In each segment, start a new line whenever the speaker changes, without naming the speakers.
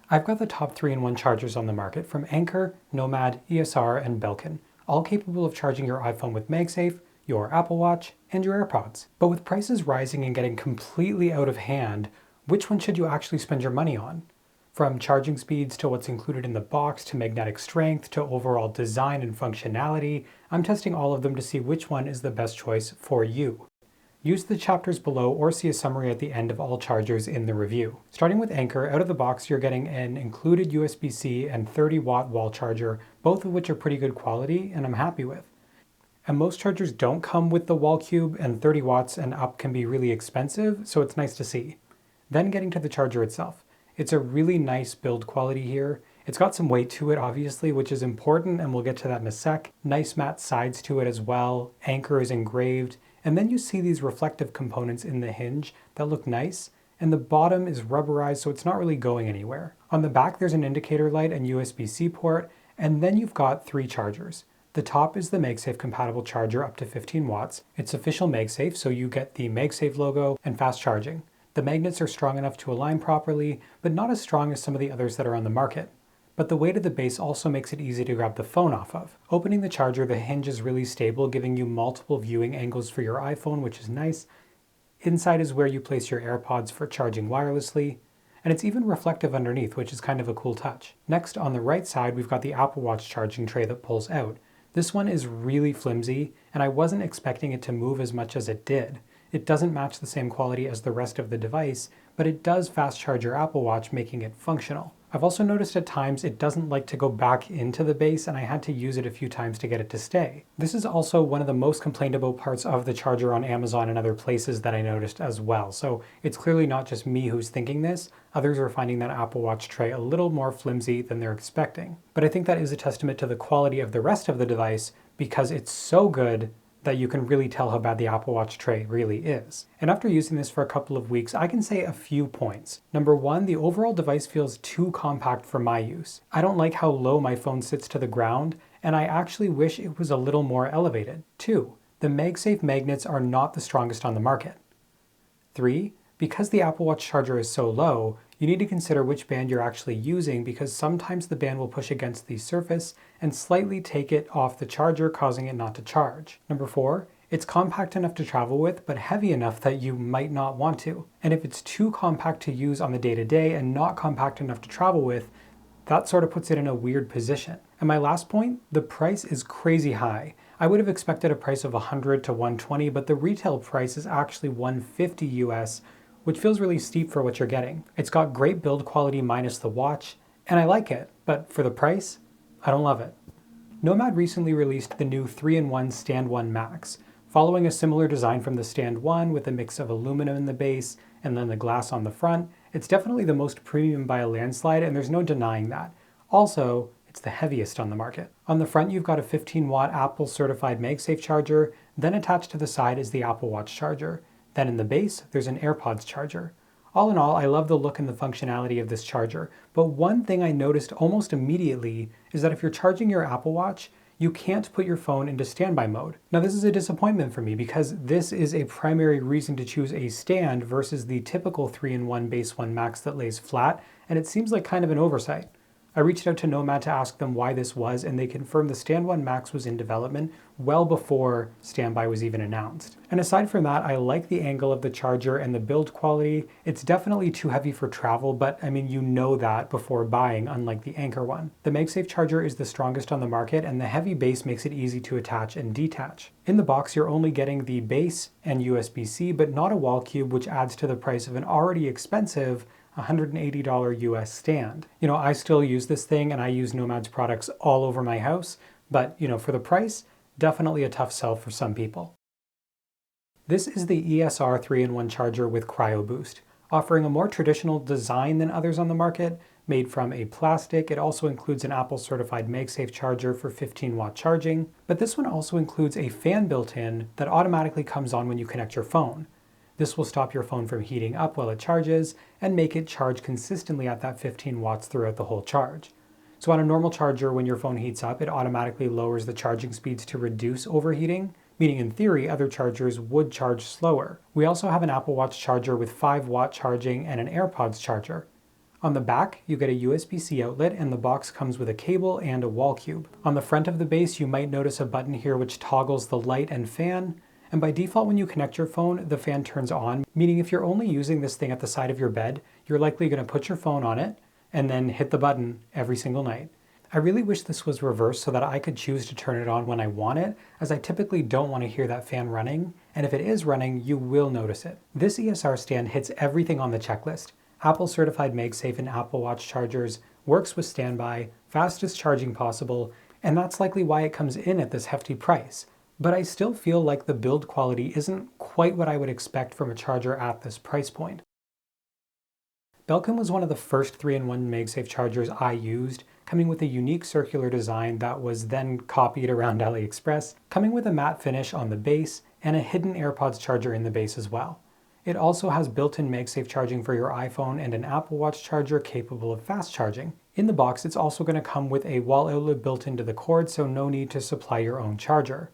I've got the top 3-in-1 chargers on the market from Anker, Nomad, ESR, and Belkin, all capable of charging your iPhone with MagSafe, your Apple Watch, and your AirPods. But with prices rising and getting completely out of hand, which one should you actually spend your money on? From charging speeds to what's included in the box to magnetic strength to overall design and functionality, I'm testing all of them to see which one is the best choice for you. Use the chapters below or see a summary at the end of all chargers in the review. Starting with Anker, out of the box you're getting an included USB-C and 30-watt wall charger, both of which are pretty good quality and I'm happy with. And most chargers don't come with the wall cube, and 30 watts and up can be really expensive, so it's nice to see. Then getting to the charger itself. It's a really nice build quality here. It's got some weight to it, obviously, which is important, and we'll get to that in a sec. Nice matte sides to it as well. Anker is engraved. And then you see these reflective components in the hinge that look nice, and the bottom is rubberized, so it's not really going anywhere. On the back, there's an indicator light and USB-C port, and then you've got 3 chargers. The top is the MagSafe compatible charger up to 15 watts. It's official MagSafe, so you get the MagSafe logo and fast charging. The magnets are strong enough to align properly, but not as strong as some of the others that are on the market. But the weight of the base also makes it easy to grab the phone off of. Opening the charger, the hinge is really stable, giving you multiple viewing angles for your iPhone, which is nice. Inside is where you place your AirPods for charging wirelessly, and it's even reflective underneath, which is kind of a cool touch. Next, on the right side, we've got the Apple Watch charging tray that pulls out. This one is really flimsy, and I wasn't expecting it to move as much as it did. It doesn't match the same quality as the rest of the device, but it does fast charge your Apple Watch, making it functional. I've also noticed at times it doesn't like to go back into the base, and I had to use it a few times to get it to stay. This is also one of the most complained about parts of the charger on Amazon and other places that I noticed as well. So it's clearly not just me who's thinking this. Others are finding that Apple Watch tray a little more flimsy than they're expecting. But I think that is a testament to the quality of the rest of the device, because it's so good that you can really tell how bad the Apple Watch tray really is. And after using this for a couple of weeks, I can say a few points. Number one, the overall device feels too compact for my use. I don't like how low my phone sits to the ground, and I actually wish it was a little more elevated. 2, the MagSafe magnets are not the strongest on the market. 3, because the Apple Watch charger is so low, you need to consider which band you're actually using, because sometimes the band will push against the surface and slightly take it off the charger, causing it not to charge. Number 4, it's compact enough to travel with, but heavy enough that you might not want to. And if it's too compact to use on the day-to-day and not compact enough to travel with, that sort of puts it in a weird position. And my last point, the price is crazy high. I would have expected a price of $100 to $120, but the retail price is actually $150 US, which feels really steep for what you're getting. It's got great build quality minus the watch, and I like it, but for the price, I don't love it. Nomad recently released the new 3-in-1 Stand 1 Max, following a similar design from the Stand 1 with a mix of aluminum in the base and then the glass on the front. It's definitely the most premium by a landslide, and there's no denying that. Also, it's the heaviest on the market. On the front, you've got a 15-watt Apple certified MagSafe charger, then attached to the side is the Apple Watch charger. Then in the base, there's an AirPods charger. All in all, I love the look and the functionality of this charger, but one thing I noticed almost immediately is that if you're charging your Apple Watch, you can't put your phone into standby mode. Now this is a disappointment for me, because this is a primary reason to choose a stand versus the typical 3-in-1 Base 1 Max that lays flat, and it seems like kind of an oversight. I reached out to Nomad to ask them why this was, and they confirmed the Stand 1 Max was in development well before standby was even announced. And aside from that, I like the angle of the charger and the build quality. It's definitely too heavy for travel, but I mean, you know that before buying, unlike the Anker one. The MagSafe charger is the strongest on the market, and the heavy base makes it easy to attach and detach. In the box, you're only getting the base and USB-C, but not a wall cube, which adds to the price of an already expensive $180 US stand. You know, I still use this thing and I use Nomad's products all over my house, but you know, for the price, definitely a tough sell for some people. This is the ESR 3-in-1 charger with Cryo Boost, offering a more traditional design than others on the market. Made from a plastic, it also includes an Apple certified MagSafe charger for 15-watt charging, but this one also includes a fan built in that automatically comes on when you connect your phone. This will stop your phone from heating up while it charges and make it charge consistently at that 15 watts throughout the whole charge. So on a normal charger, when your phone heats up, it automatically lowers the charging speeds to reduce overheating, meaning in theory, other chargers would charge slower. We also have an Apple Watch charger with 5-watt charging and an AirPods charger. On the back, you get a USB-C outlet, and the box comes with a cable and a wall cube. On the front of the base, you might notice a button here which toggles the light and fan, and by default when you connect your phone, the fan turns on, meaning if you're only using this thing at the side of your bed, you're likely going to put your phone on it and then hit the button every single night. I really wish this was reversed so that I could choose to turn it on when I want it, as I typically don't want to hear that fan running, and if it is running, you will notice it. This ESR stand hits everything on the checklist. Apple certified MagSafe and Apple Watch chargers, works with standby, fastest charging possible, and that's likely why it comes in at this hefty price. But I still feel like the build quality isn't quite what I would expect from a charger at this price point. Belkin was one of the first 3-in-1 MagSafe chargers I used, coming with a unique circular design that was then copied around AliExpress, coming with a matte finish on the base and a hidden AirPods charger in the base as well. It also has built-in MagSafe charging for your iPhone and an Apple Watch charger capable of fast charging. In the box, it's also going to come with a wall outlet built into the cord, so no need to supply your own charger.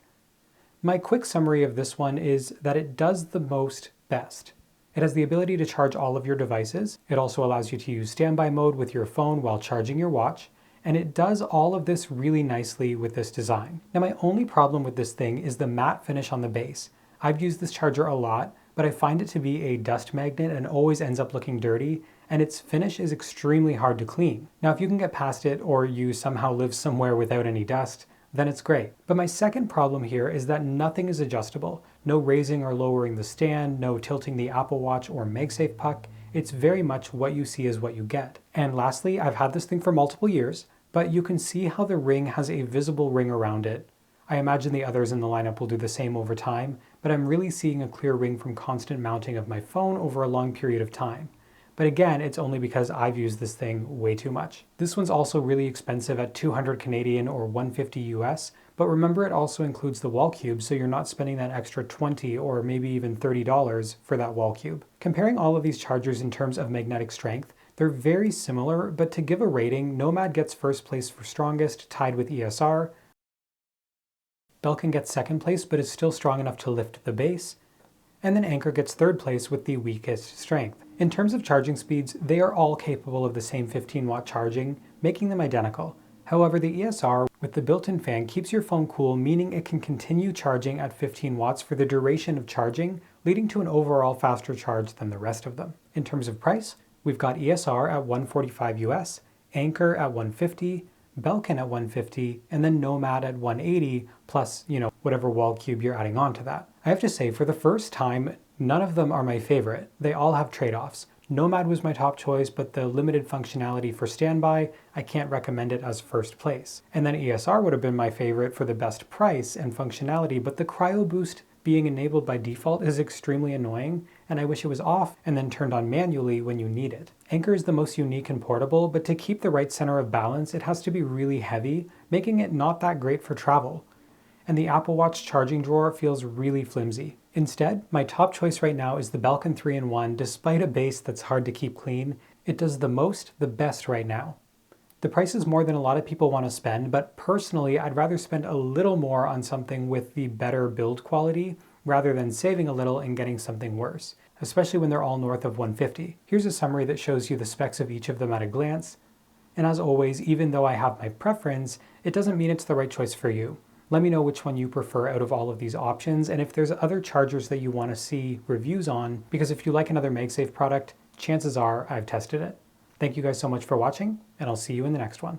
My quick summary of this one is that it does the most best. It has the ability to charge all of your devices. It also allows you to use standby mode with your phone while charging your watch. And it does all of this really nicely with this design. Now my only problem with this thing is the matte finish on the base. I've used this charger a lot, but I find it to be a dust magnet and always ends up looking dirty, and its finish is extremely hard to clean. Now if you can get past it, or you somehow live somewhere without any dust, then it's great. But my second problem here is that nothing is adjustable. No raising or lowering the stand, no tilting the Apple Watch or MagSafe puck. It's very much what you see is what you get. And lastly, I've had this thing for multiple years, but you can see how the ring has a visible ring around it. I imagine the others in the lineup will do the same over time, but I'm really seeing a clear ring from constant mounting of my phone over a long period of time. But again, it's only because I've used this thing way too much. This one's also really expensive at 200 Canadian or 150 US, but remember it also includes the wall cube, so you're not spending that extra $20 or maybe even $30 for that wall cube. Comparing all of these chargers in terms of magnetic strength, they're very similar, but to give a rating, Nomad gets first place for strongest, tied with ESR. Belkin gets second place, but is still strong enough to lift the base. And then Anker gets third place with the weakest strength. In terms of charging speeds, they are all capable of the same 15-watt charging, making them identical. However, the ESR with the built-in fan keeps your phone cool, meaning it can continue charging at 15 watts for the duration of charging, leading to an overall faster charge than the rest of them. In terms of price, we've got ESR at $145 US, Anker at $150, Belkin at $150, and then Nomad at $180, plus, whatever wall cube you're adding on to that. I have to say, for the first time, none of them are my favorite. They all have trade-offs. Nomad was my top choice, but the limited functionality for standby, I can't recommend it as first place. And then ESR would have been my favorite for the best price and functionality, but the Cryo Boost being enabled by default is extremely annoying, and I wish it was off and then turned on manually when you need it. Anker is the most unique and portable, but to keep the right center of balance, it has to be really heavy, making it not that great for travel. And the Apple Watch charging drawer feels really flimsy. Instead, my top choice right now is the Belkin 3-in-1. Despite a base that's hard to keep clean, it does the best right now. The price is more than a lot of people want to spend, but personally, I'd rather spend a little more on something with the better build quality rather than saving a little and getting something worse, especially when they're all north of $150. Here's a summary that shows you the specs of each of them at a glance. And as always, even though I have my preference, it doesn't mean it's the right choice for you. Let me know which one you prefer out of all of these options, and if there's other chargers that you want to see reviews on, because if you like another MagSafe product, chances are I've tested it. Thank you guys so much for watching, and I'll see you in the next one.